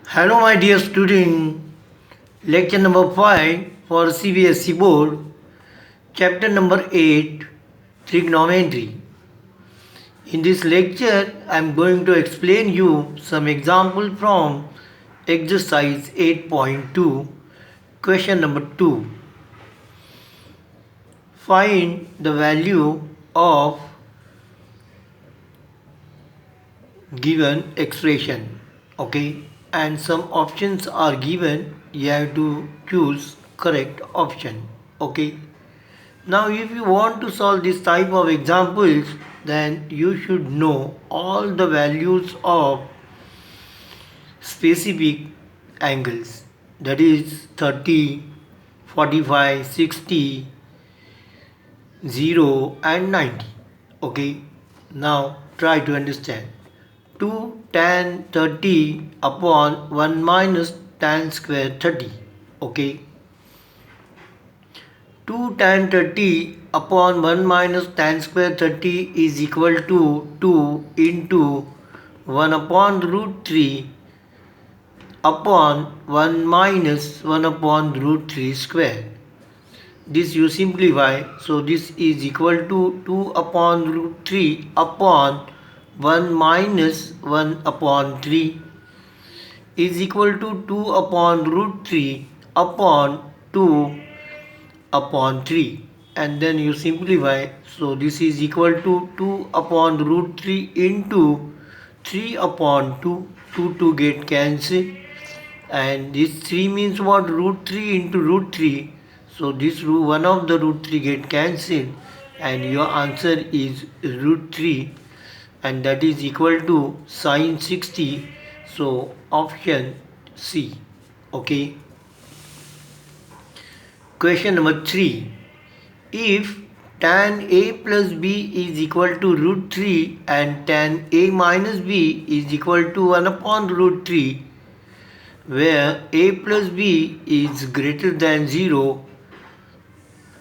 Hello, my dear student. Lecture number 5 for CBSE Board, chapter number 8, Trigonometry. In this lecture, I am going to explain you some example from exercise 8.2, question number 2. Find the value of given expression. Okay, and some options are given. You have to choose correct option. Okay, now if you want to solve this type of examples, then you should know all the values of specific angles, that is 30, 45, 60, 0 and 90. Okay, now try to understand. 2 tan 30 upon 1 minus tan square 30. Okay, 2 tan 30 upon 1 minus tan square 30 is equal to 2 into 1 upon root 3 upon 1 minus 1 upon root 3 square. This you simplify, so this is equal to 2 upon root 3 upon 1 minus 1 upon 3 is equal to 2 upon root 3 upon 2 upon 3, and then you simplify, so this is equal to 2 upon root 3 into 3 upon 2, 2 get cancelled, and this 3 means what? Root 3 into root 3, so this one of the root 3 get cancelled, and your answer is root 3, and that is equal to sine 60, so option C. Okay. Question number 3. If tan A plus B is equal to root 3 and tan A minus B is equal to 1 upon root 3, where A plus B is greater than 0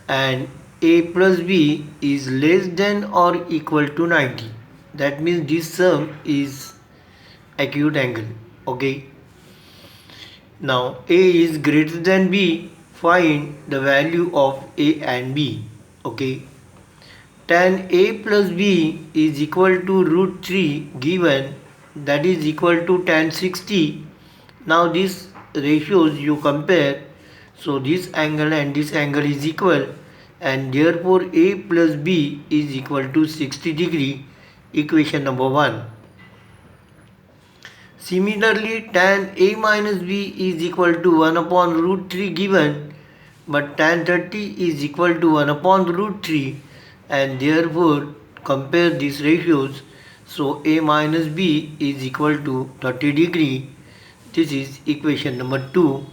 and A plus B is less than or equal to 90. That means this sum is acute angle. Okay. Now A is greater than B. Find the value of A and B. Okay. Tan A plus B is equal to root 3 given, that is equal to tan 60. Now these ratios you compare, so this angle and this angle is equal, and therefore A plus B is equal to 60 degree. Equation number 1. Similarly, tan A minus B is equal to 1 upon root 3 given, but tan 30 is equal to 1 upon root 3, and therefore compare these ratios, so A minus B is equal to 30 degree. This is equation number 2.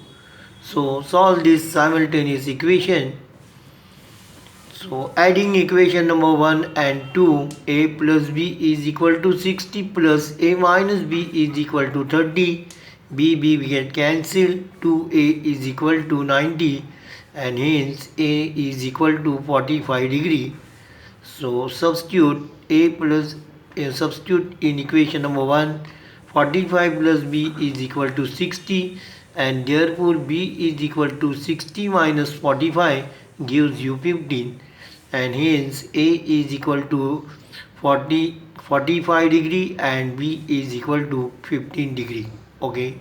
So solve this simultaneous equation. So adding equation number 1 and 2, A plus B is equal to 60 plus A minus B is equal to 30. B get cancelled. 2A is equal to 90, and hence A is equal to 45 degree. So substitute substitute in equation number 1. 45 plus B is equal to 60, and therefore B is equal to 60 minus 45 gives you 15, and hence A is equal to 45 degree and B is equal to 15 degree. Okay.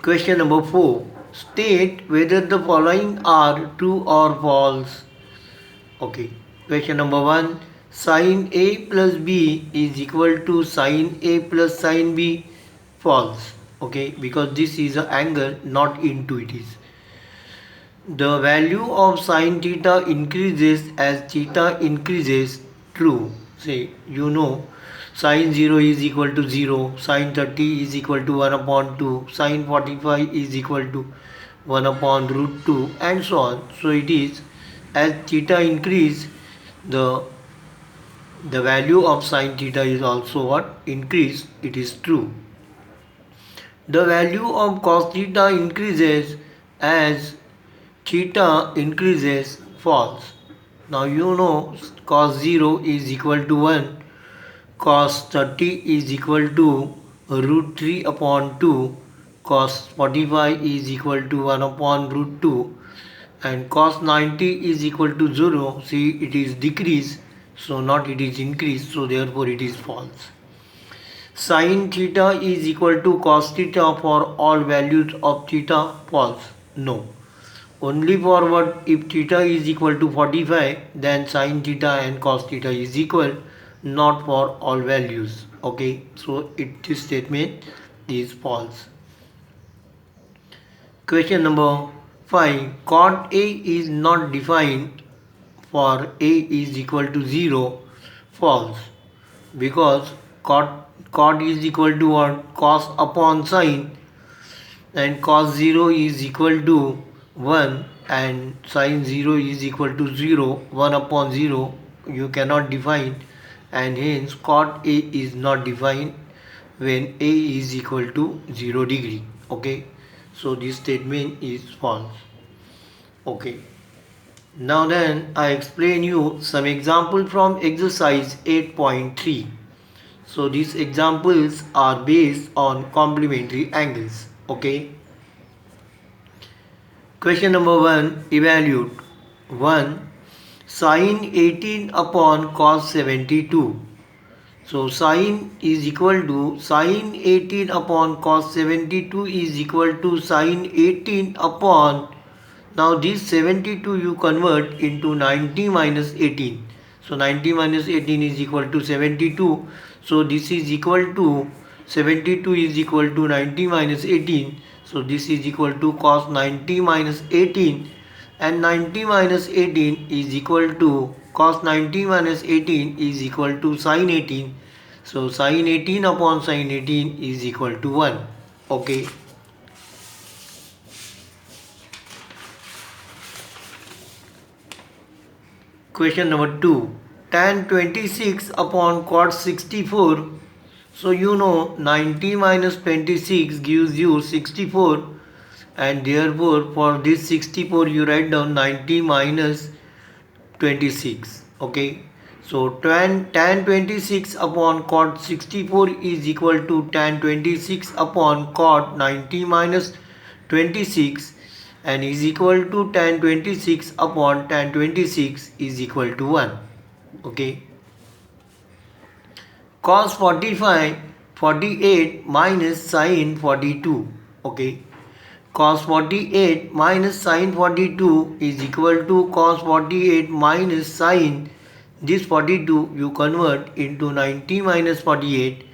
Question number 4. State whether the following are true or false. Okay. Question number 1. Sin A plus B is equal to sin A plus sin B. False. Okay. Because this is an angle, not into it is. The value of sin theta increases as theta increases. True. Say, you know, sin 0 is equal to 0, sin 30 is equal to 1 upon 2, sin 45 is equal to 1 upon root 2, and so on. So it is, as theta increase, the value of sin theta is also what? Increase. It is true. The value of cos theta increases as theta increases. False. Now you know cos 0 is equal to 1, cos 30 is equal to root 3 upon 2, cos 45 is equal to 1 upon root 2, and cos 90 is equal to 0. See, it is decrease, so not it is increase, so therefore it is false. Sin theta is equal to cos theta for all values of theta, false. No. Only for what? If theta is equal to 45, then sin theta and cos theta is equal, not for all values. Okay, so this statement is false. Question number 5. Cot A is not defined for A is equal to 0. False. Because cot is equal to what? Cos upon sin, and cos 0 is equal to 1 and sin 0 is equal to 0. 1 upon 0 you cannot define, and hence cot A is not defined when A is equal to 0 degree. Okay, so this statement is false. Okay, now then I explain you some example from exercise 8.3. So these examples are based on complementary angles. Okay. Question number 1. Evaluate 1. Sin 18 upon cos 72. So sin is equal to sin 18 upon cos 72 is equal to sin 18 upon, now this 72 you convert into 90 minus 18. So 90 minus 18 is equal to 72. So this is equal to 72 is equal to 90 minus 18. So this is equal to cos 90 minus 18, and 90 minus 18 is equal to cos 90 minus 18 is equal to sin 18. So sin 18 upon sin 18 is equal to 1. Okay. Question number 2. Tan 26 upon cot 64. So you know 90 minus 26 gives you 64, and therefore for this 64 you write down 90 minus 26. Okay. So tan 26 upon cot 64 is equal to tan 26 upon cot 90 minus 26, and is equal to tan 26 upon tan 26 is equal to 1. Okay. Cos 45 48 minus sin 42. Okay. Cos 48 minus sin 42 is equal to cos 48 minus sin, this 42 you convert into 90 minus 48,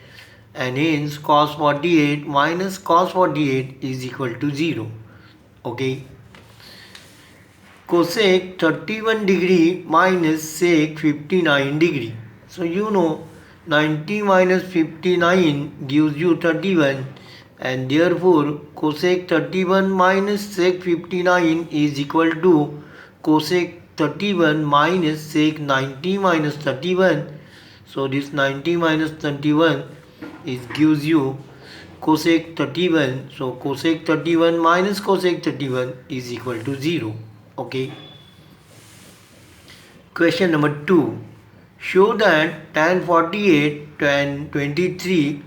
and hence cos 48 minus cos 48 is equal to 0. Okay. Cosec 31 degree minus sec 59 degree. So you know 90 minus 59 gives you 31, and therefore cosec 31 minus sec 59 is equal to cosec 31 minus sec 90 minus 31. So this 90 minus 31 gives you cosec 31. So cosec 31 minus cosec 31 is equal to 0. Okay. Question number 2. Show that tan 48 tan 23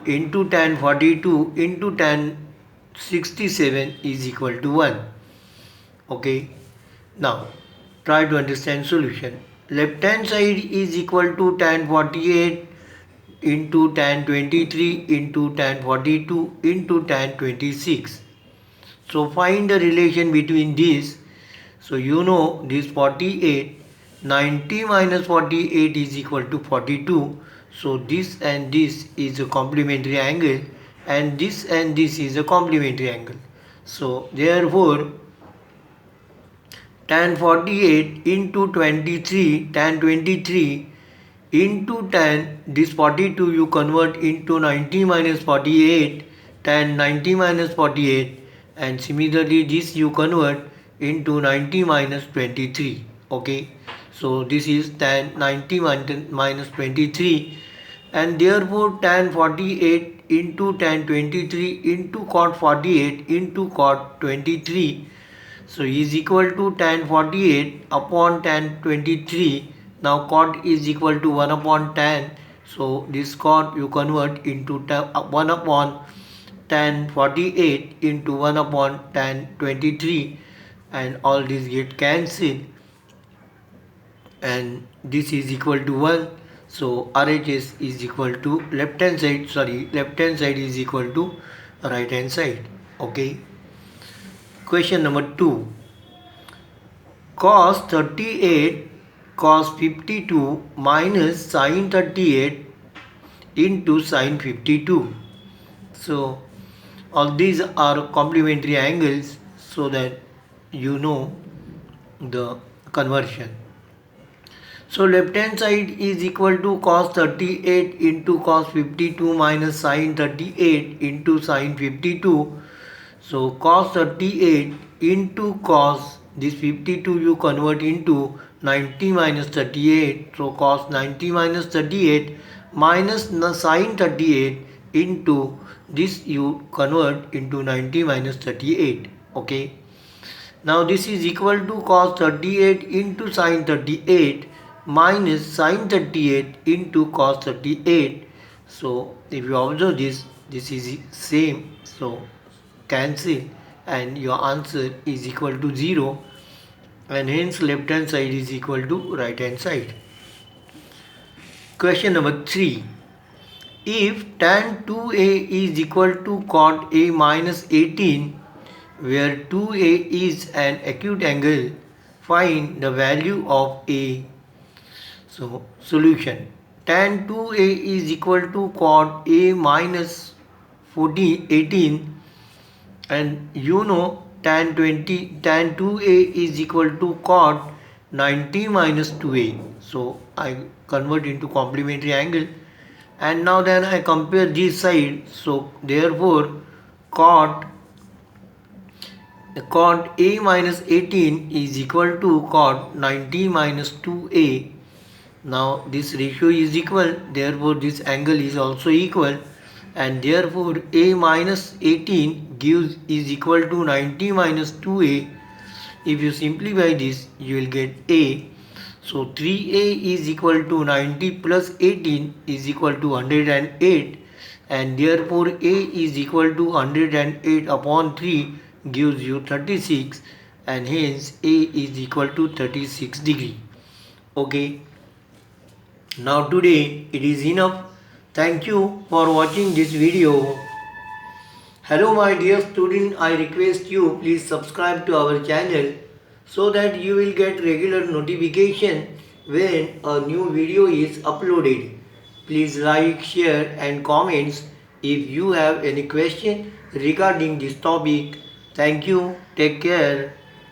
into tan 42 into tan 67 is equal to 1. Okay. Now try to understand solution. Left hand side is equal to tan 48 into tan 23 into tan 42 into tan 26. So find the relation between these. So you know this 48, 90 minus 48 is equal to 42. So this and this is a complementary angle, and this is a complementary angle. So therefore tan 48 into 23, tan 23 into tan, this 42 you convert into 90 minus 48, tan 90 minus 48, and similarly this you convert into 90 minus 23. Okay, so this is tan 90 minus 23, and therefore tan 48 into tan 23 into cot 48 into cot 23, so is equal to tan 48 upon tan 23. Now cot is equal to 1 upon tan So this cot you convert into 1 upon tan 48 into 1 upon tan 23, and all these get cancelled, and this is equal to 1. So RHS is equal to left hand side is equal to right hand side. Okay. Question number 2. Cos 38 cos 52 minus sin 38 into sin 52. So all these are complementary angles, so that you know the conversion. So left hand side is equal to cos 38 into cos 52 minus sin 38 into sin 52. So cos 38 into cos this 52 you convert into 90 minus 38. So cos 90 minus 38 minus sin 38 into this you convert into 90 minus 38. Okay. Now this is equal to cos 38 into sin 38 minus sin 38 into cos 38. So if you observe this, this is same. So cancel, and your answer is equal to 0, and hence left hand side is equal to right hand side. Question number 3. If tan 2a is equal to cot a minus 18, where 2a is an acute angle, find the value of a. So solution: tan 2a is equal to cot a minus 18, and you know tan 2a is equal to cot 90 minus 2a. So I convert into complementary angle, and now then I compare this side. So therefore cot a minus 18 is equal to cot 90 minus 2a. Now this ratio is equal, therefore this angle is also equal, and therefore a minus 18 gives is equal to 90 minus 2a. If you simplify this, you will get a. So 3a is equal to 90 plus 18 is equal to 108, and therefore a is equal to 108 upon 3 gives you 36, and hence a is equal to 36 degree. Okay. Now today it is enough. Thank you for watching this video. Hello my dear student, I request you please subscribe to our channel so that you will get regular notification when a new video is uploaded. Please like, share and comments if you have any question regarding this topic. Thank you. Take care.